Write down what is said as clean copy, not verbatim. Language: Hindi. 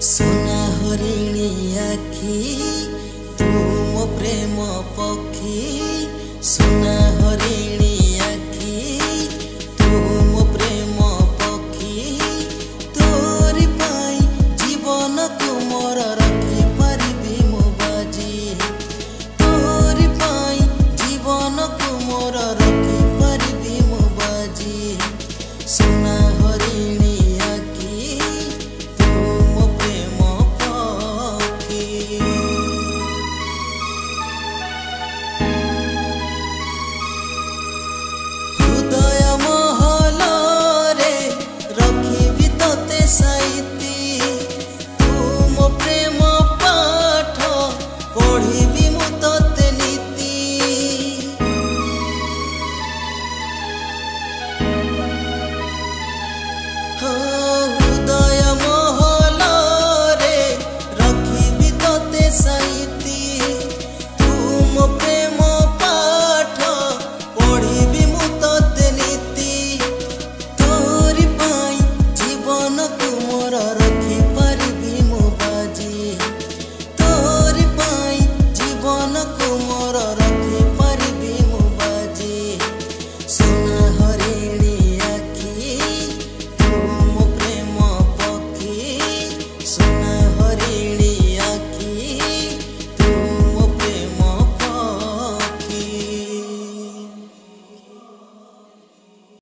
सोना हरिणी आखी तू मो प्रेम पक्षी। सोना हरिणी आखी तू मो प्रेम पक्षी। तोरी पाई जीवन को मोर रखी पारिबी मो बाजी। तोरी पाई जीवन को मोर रखी पारिबी मो बाजी। सोना हरिणी आखी तू मो प्रेम पक्षी। हृदय महल रे रखिबी तोते साई।